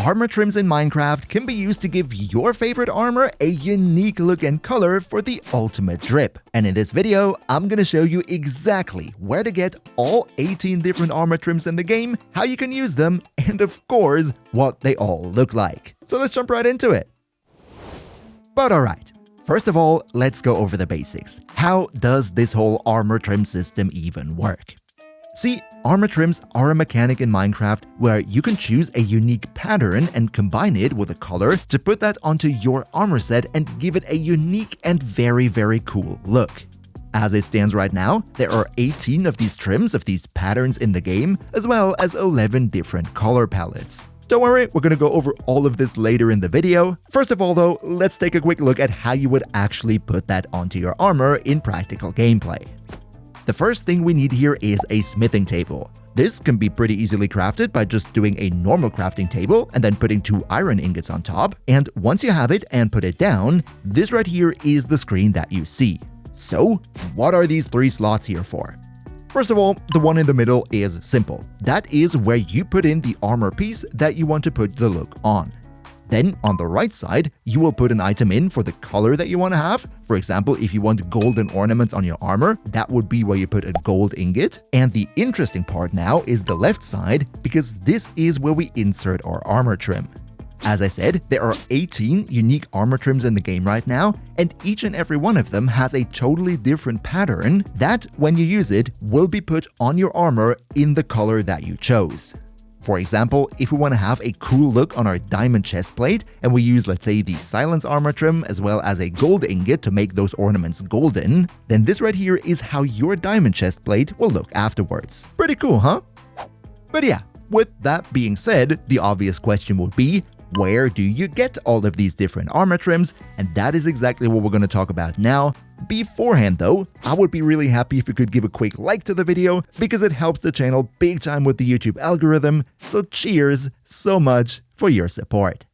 armor trims in Minecraft can be used to give your favorite armor a unique look and color for the ultimate drip. And in this video, I'm gonna show you exactly where to get all 18 different armor trims in the game, how you can use them, and of course, what they all look like. So let's jump right into it. But alright, first of all, let's go over the basics. How does this whole armor trim system even work? See, armor trims are a mechanic in Minecraft where you can choose a unique pattern and combine it with a color to put that onto your armor set and give it a unique and very cool look. As it stands right now, there are 18 of these trims of these patterns in the game, as well as 11 different color palettes. Don't worry, we're gonna go over all of this later in the video. First of all though, let's take a quick look at how you would actually put that onto your armor in practical gameplay. The first thing we need here is a smithing table. This can be pretty easily crafted by just doing a normal crafting table and then putting 2 iron ingots on top. And once you have it and put it down, this right here is the screen that you see. So, what are these 3 slots here for? First of all, the one in the middle is simple. That is where you put in the armor piece that you want to put the look on. Then, on the right side, you will put an item in for the color that you want to have. For example, if you want golden ornaments on your armor, that would be where you put a gold ingot. And the interesting part now is the left side, because this is where we insert our armor trim. As I said, there are 18 unique armor trims in the game right now, and each and every one of them has a totally different pattern that, when you use it, will be put on your armor in the color that you chose. For example, if we want to have a cool look on our diamond chest plate and we use, let's say, the silence armor trim as well as a gold ingot to make those ornaments golden, then this right here is how your diamond chest plate will look afterwards. Pretty cool, huh? But yeah, with that being said, the obvious question would be, where do you get all of these different armor trims? And that is exactly what we're going to talk about now. Beforehand though, I would be really happy if you could give a quick like to the video because it helps the channel big time with the YouTube algorithm, so cheers so much for your support.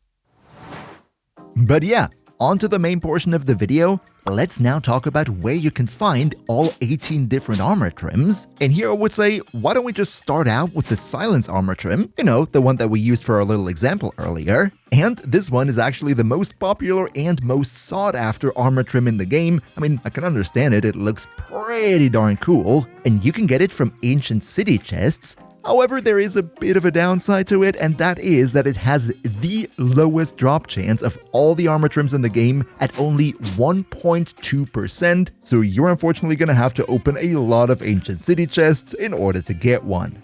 But yeah, on to the main portion of the video. Let's now talk about where you can find all 18 different armor trims. And here I would say, why don't we just start out with the silence armor trim, you know, the one that we used for our little example earlier. And this one is actually the most popular and most sought after armor trim in the game. I mean, I can understand it, it looks pretty darn cool. And you can get it from ancient city chests. However, there is a bit of a downside to it, and that is that it has the lowest drop chance of all the armor trims in the game at only 1.2%, so you're unfortunately gonna have to open a lot of ancient city chests in order to get one.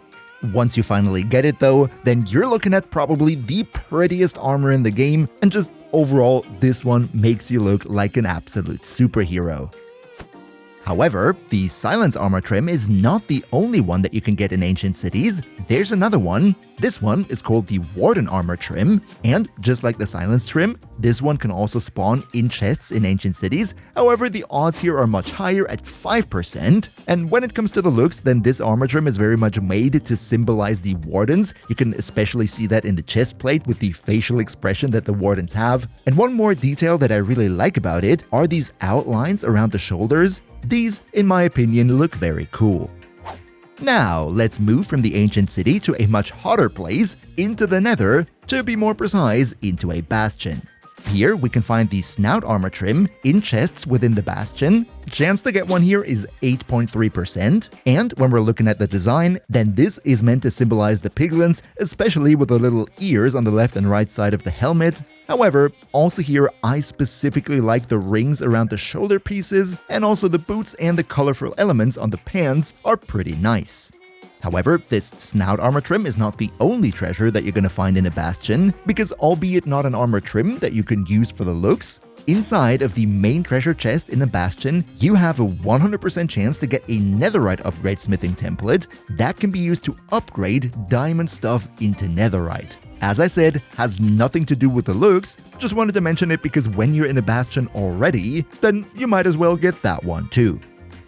Once you finally get it though, then you're looking at probably the prettiest armor in the game, and just overall, this one makes you look like an absolute superhero. However, the silence armor trim is not the only one that you can get in ancient cities. There's another one. This one is called the warden armor trim, and just like the silence trim, this one can also spawn in chests in ancient cities. However, the odds here are much higher at 5%. And when it comes to the looks, then this armor trim is very much made to symbolize the wardens. You can especially see that in the chest plate with the facial expression that the wardens have. And one more detail that I really like about it are these outlines around the shoulders. These, in my opinion, look very cool. Now, let's move from the ancient city to a much hotter place, into the nether, to be more precise, into a bastion. Here we can find the snout armor trim in chests within the bastion. Chance to get one here is 8.3%, and when we're looking at the design, then this is meant to symbolize the piglins, especially with the little ears on the left and right side of the helmet. However, also here I specifically like the rings around the shoulder pieces, and also the boots and the colorful elements on the pants are pretty nice. However, this snout armor trim is not the only treasure that you're gonna find in a bastion, because albeit not an armor trim that you can use for the looks, inside of the main treasure chest in a bastion, you have a 100% chance to get a netherite upgrade smithing template that can be used to upgrade diamond stuff into netherite. As I said, has nothing to do with the looks, just wanted to mention it because when you're in a bastion already, then you might as well get that one too.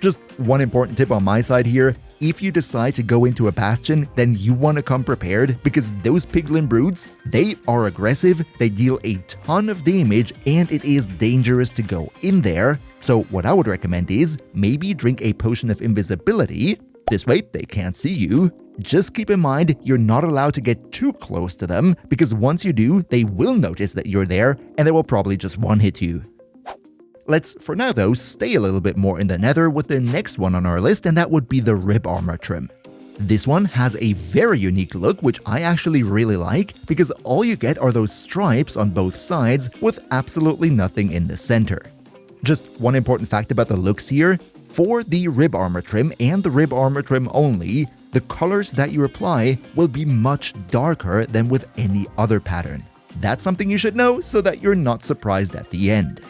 Just one important tip on my side here. If you decide to go into a bastion, then you want to come prepared because those piglin broods, they are aggressive, they deal a ton of damage, and it is dangerous to go in there. So what I would recommend is maybe drink a potion of invisibility. This way they can't see you. Just keep in mind you're not allowed to get too close to them, because once you do, they will notice that you're there and they will probably just one-hit you. Let's, for now though, stay a little bit more in the nether with the next one on our list, and that would be the rib armor trim. This one has a very unique look, which I actually really like, because all you get are those stripes on both sides with absolutely nothing in the center. Just one important fact about the looks here: for the rib armor trim and the rib armor trim only, the colors that you apply will be much darker than with any other pattern. That's something you should know so that you're not surprised at the end.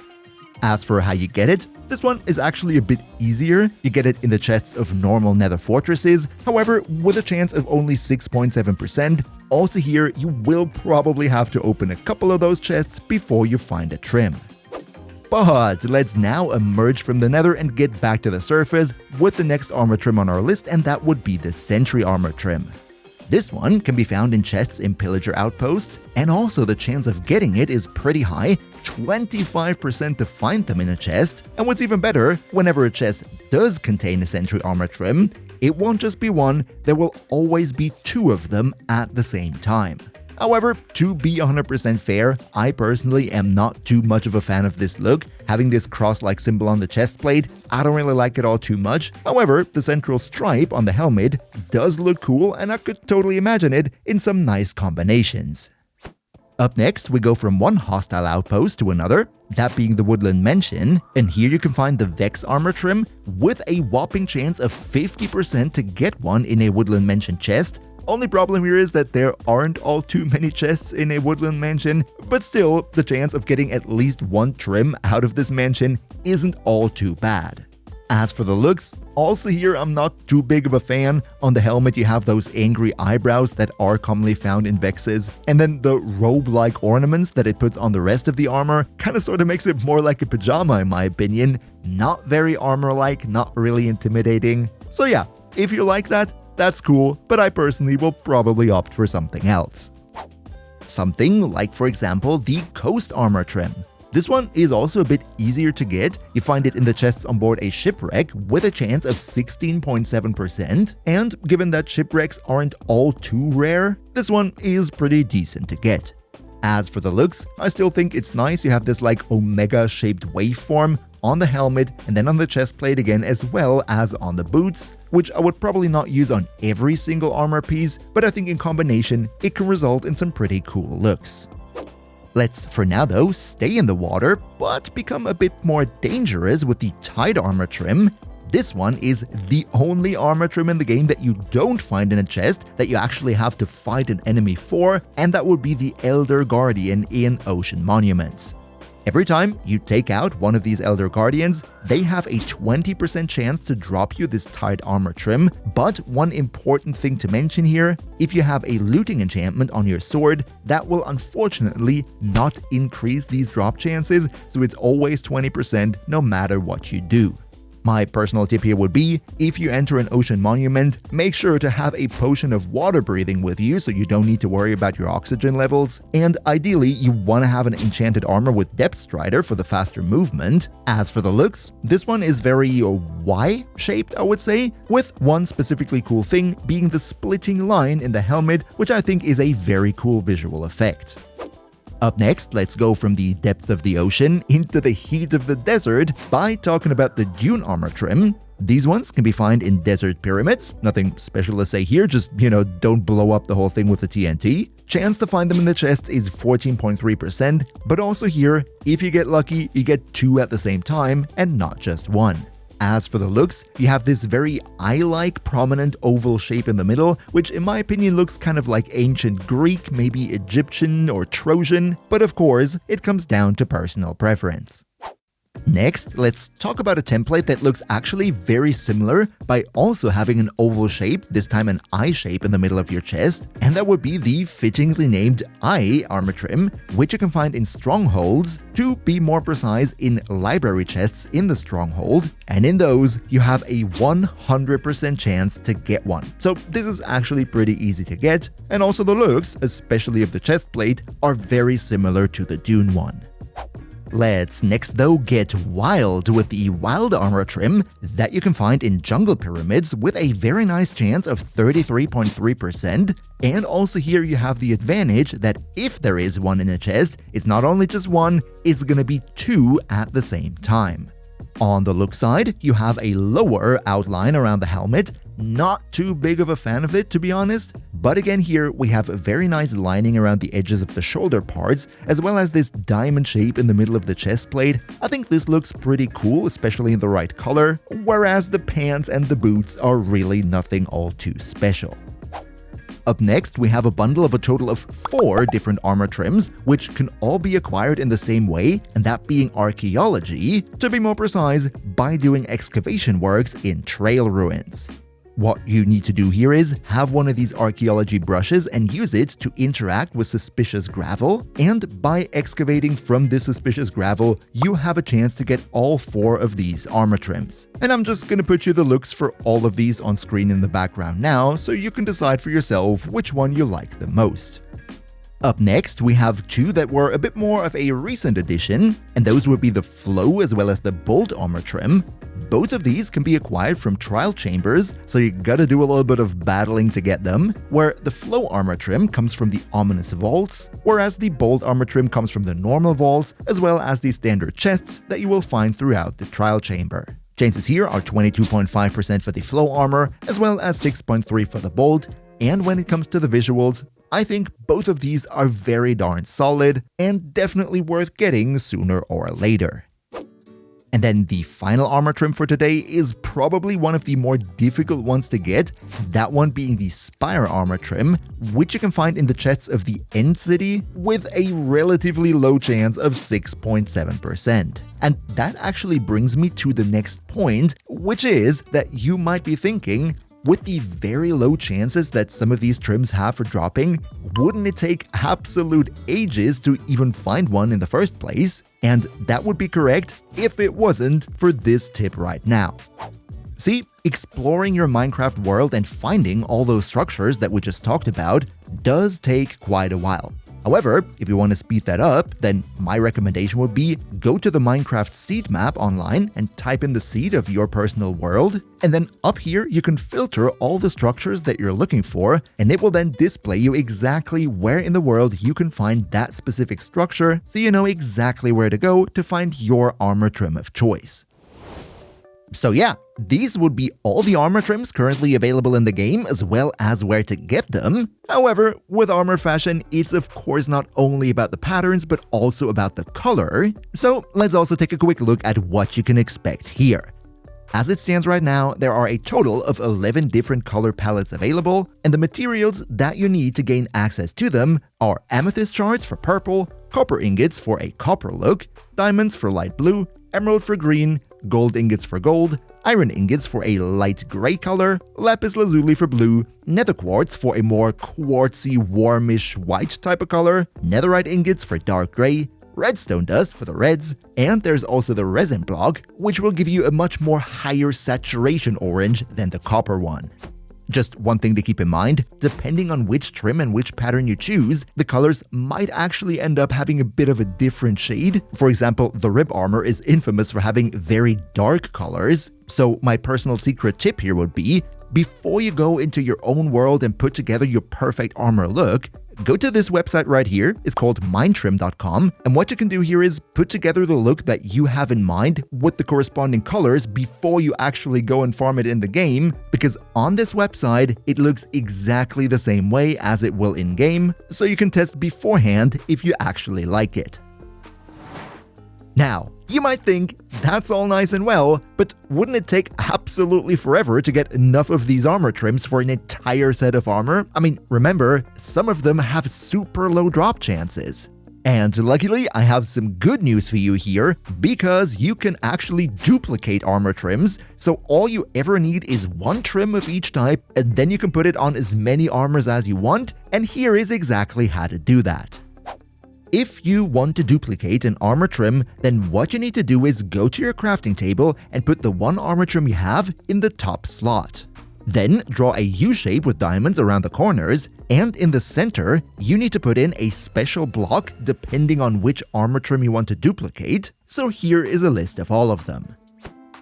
As for how you get it, this one is actually a bit easier. You get it in the chests of normal nether fortresses, however, with a chance of only 6.7%. Also here, you will probably have to open a couple of those chests before you find a trim. But let's now emerge from the nether and get back to the surface with the next armor trim on our list, and that would be the sentry armor trim. This one can be found in chests in pillager outposts, and also the chance of getting it is pretty high, 25% to find them in a chest. And what's even better, whenever a chest does contain a sentry armor trim, it won't just be one, there will always be two of them at the same time. However, to be 100% fair, I personally am not too much of a fan of this look. Having this cross-like symbol on the chest plate, I don't really like it all too much. However, the central stripe on the helmet does look cool, and I could totally imagine it in some nice combinations. Up next, we go from one hostile outpost to another, that being the Woodland Mansion, and here you can find the Vex armor trim with a whopping chance of 50% to get one in a Woodland Mansion chest. Only problem here is that there aren't all too many chests in a Woodland Mansion, but still, the chance of getting at least one trim out of this mansion isn't all too bad. As for the looks, also here I'm not too big of a fan. On the helmet you have those angry eyebrows that are commonly found in Vexes, and then the robe-like ornaments that it puts on the rest of the armor kinda sorta makes it more like a pajama in my opinion. Not very armor-like, not really intimidating. So yeah, if you like that, that's cool, but I personally will probably opt for something else. Something like, for example, the Coast armor trim. This one is also a bit easier to get. You find it in the chests on board a shipwreck with a chance of 16.7%, and given that shipwrecks aren't all too rare, this one is pretty decent to get. As for the looks, I still think it's nice. You have this like omega-shaped waveform on the helmet and then on the chest plate again, as well as on the boots, which I would probably not use on every single armor piece, but I think in combination it can result in some pretty cool looks. Let's, for now though, stay in the water, but become a bit more dangerous with the Tide armor trim. This one is the only armor trim in the game that you don't find in a chest that you actually have to fight an enemy for, and that would be the Elder Guardian in Ocean Monuments. Every time you take out one of these Elder Guardians, they have a 20% chance to drop you this Tide armor trim, but one important thing to mention here, if you have a looting enchantment on your sword, that will unfortunately not increase these drop chances, so it's always 20% no matter what you do. My personal tip here would be, if you enter an ocean monument, make sure to have a potion of water breathing with you so you don't need to worry about your oxygen levels, and ideally you want to have an enchanted armor with Depth Strider for the faster movement. As for the looks, this one is very Y-shaped, I would say, with one specifically cool thing being the splitting line in the helmet, which I think is a very cool visual effect. Up next, let's go from the depths of the ocean into the heat of the desert by talking about the Dune armor trim. These ones can be found in desert pyramids. Nothing special to say here, just, don't blow up the whole thing with the TNT. Chance to find them in the chest is 14.3%, but also here, if you get lucky, you get two at the same time and not just one. As for the looks, you have this very eye-like prominent oval shape in the middle, which in my opinion looks kind of like ancient Greek, maybe Egyptian or Trojan, but of course, it comes down to personal preference. Next, let's talk about a template that looks actually very similar by also having an oval shape, this time an eye shape in the middle of your chest, and that would be the fittingly named Eye armor trim, which you can find in strongholds, to be more precise in library chests in the stronghold, and in those you have a 100% chance to get one. So this is actually pretty easy to get, and also the looks, especially of the chest plate, are very similar to the Dune one. Let's next though get wild with the wild armor trim that you can find in jungle pyramids with a very nice chance of 33.3%. And also here you have the advantage that if there is one in a chest, it's not only just one, it's gonna be two at the same time. On the look side, you have a lower outline around the helmet. Not too big of a fan of it, to be honest, but again here we have a very nice lining around the edges of the shoulder parts, as well as this diamond shape in the middle of the chest plate. I think this looks pretty cool, especially in the right color, whereas the pants and the boots are really nothing all too special. Up next, we have a bundle of a total of 4 different armor trims, which can all be acquired in the same way, and that being archaeology, to be more precise, by doing excavation works in trail ruins. What you need to do here is have one of these archaeology brushes and use it to interact with suspicious gravel, and by excavating from this suspicious gravel, you have a chance to get all 4 of these armor trims. And I'm just gonna put you the looks for all of these on screen in the background now, so you can decide for yourself which one you like the most. Up next, we have 2 that were a bit more of a recent addition, and those would be the Flow as well as the Bolt armor trim. Both of these can be acquired from trial chambers, so you gotta do a little bit of battling to get them, where the Flow armor trim comes from the Ominous Vaults, whereas the Bolt armor trim comes from the normal vaults, as well as the standard chests that you will find throughout the trial chamber. Chances here are 22.5% for the Flow armor, as well as 6.3% for the Bolt, and when it comes to the visuals, I think both of these are very darn solid, and definitely worth getting sooner or later. And then the final armor trim for today is probably one of the more difficult ones to get, that one being the Spire armor trim, which you can find in the chests of the End City with a relatively low chance of 6.7%. And that actually brings me to the next point, which is that you might be thinking, with the very low chances that some of these trims have for dropping, wouldn't it take absolute ages to even find one in the first place? And that would be correct if it wasn't for this tip right now. See, exploring your Minecraft world and finding all those structures that we just talked about does take quite a while. However, if you want to speed that up, then my recommendation would be go to the Minecraft seed map online and type in the seed of your personal world, and then up here you can filter all the structures that you're looking for, and it will then display you exactly where in the world you can find that specific structure, so you know exactly where to go to find your armor trim of choice. So yeah, these would be all the armor trims currently available in the game, as well as where to get them. However, with armor fashion, it's of course not only about the patterns, but also about the color. So let's also take a quick look at what you can expect here. As it stands right now, there are a total of 11 different color palettes available, and the materials that you need to gain access to them are amethyst shards for purple, copper ingots for a copper look, diamonds for light blue, emerald for green, gold ingots for gold, iron ingots for a light gray color, lapis lazuli for blue, nether quartz for a more quartzy, warmish white type of color, netherite ingots for dark gray, redstone dust for the reds, and there's also the resin block, which will give you a much more higher saturation orange than the copper one. Just one thing to keep in mind, depending on which trim and which pattern you choose, the colors might actually end up having a bit of a different shade. For example, the rib armor is infamous for having very dark colors, so my personal secret tip here would be, before you go into your own world and put together your perfect armor look, go to this website right here. It's called mindtrim.com, and what you can do here is put together the look that you have in mind with the corresponding colors before you actually go and farm it in the game, because on this website it looks exactly the same way as it will in-game, so you can test beforehand if you actually like it. Now, you might think, that's all nice and well, but wouldn't it take absolutely forever to get enough of these armor trims for an entire set of armor? I mean, remember, some of them have super low drop chances. And luckily, I have some good news for you here, because you can actually duplicate armor trims, so all you ever need is one trim of each type, and then you can put it on as many armors as you want, and here is exactly how to do that. If you want to duplicate an armor trim, then what you need to do is go to your crafting table and put the one armor trim you have in the top slot. Then draw a U-shape with diamonds around the corners, and in the center, you need to put in a special block depending on which armor trim you want to duplicate, so here is a list of all of them.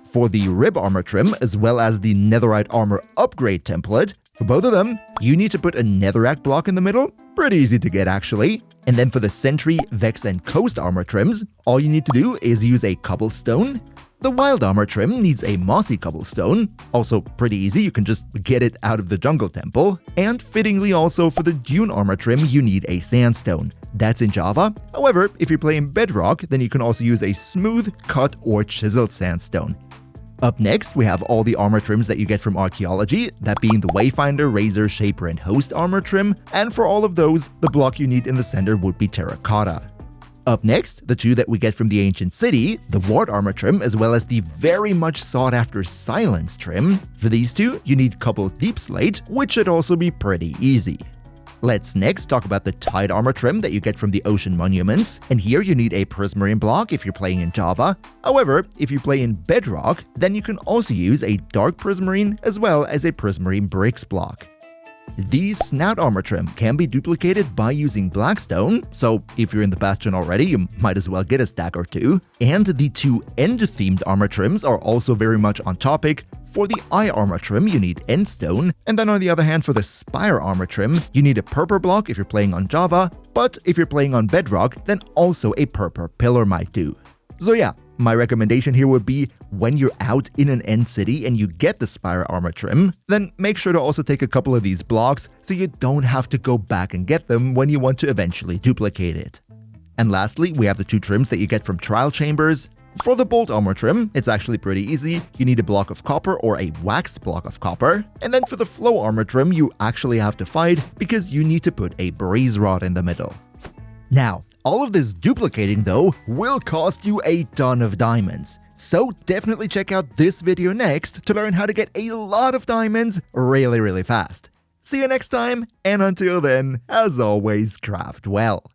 For the rib armor trim, as well as the netherite armor upgrade template, for both of them, you need to put a netherrack block in the middle, pretty easy to get actually. And then for the sentry, vex, and coast armor trims, all you need to do is use a cobblestone. The wild armor trim needs a mossy cobblestone, also pretty easy, you can just get it out of the jungle temple. And fittingly also for the dune armor trim, you need a sandstone. That's in Java. However, if you're playing bedrock, then you can also use a smooth, cut, or chiseled sandstone. Up next, we have all the armor trims that you get from archaeology, that being the Wayfinder, Razor, Shaper, and Host armor trim, and for all of those, the block you need in the center would be terracotta. Up next, the two that we get from the ancient city, the Ward armor trim, as well as the very much sought after Silence trim. For these two, you need coupled deep slate, which should also be pretty easy. Let's next talk about the Tide armor trim that you get from the Ocean Monuments, and here you need a prismarine block if you're playing in Java. However, if you play in Bedrock, then you can also use a dark prismarine as well as a prismarine bricks block. The Snout armor trim can be duplicated by using Blackstone, so if you're in the Bastion already, you might as well get a stack or two. And the two End-themed armor trims are also very much on topic. For the Eye armor trim, you need Endstone, and then on the other hand, for the Spire armor trim, you need a purple block if you're playing on Java, but if you're playing on Bedrock, then also a purple pillar might do. So yeah, my recommendation here would be, when you're out in an end city and you get the Spire armor trim, then make sure to also take a couple of these blocks so you don't have to go back and get them when you want to eventually duplicate it. And lastly, we have the two trims that you get from trial chambers. For the Bolt armor trim, it's actually pretty easy. You need a block of copper or a waxed block of copper. And then for the Flow armor trim, you actually have to fight because you need to put a Breeze Rod in the middle. Now, all of this duplicating though will cost you a ton of diamonds. So definitely check out this video next to learn how to get a lot of diamonds really fast. See you next time, and until then, as always, craft well.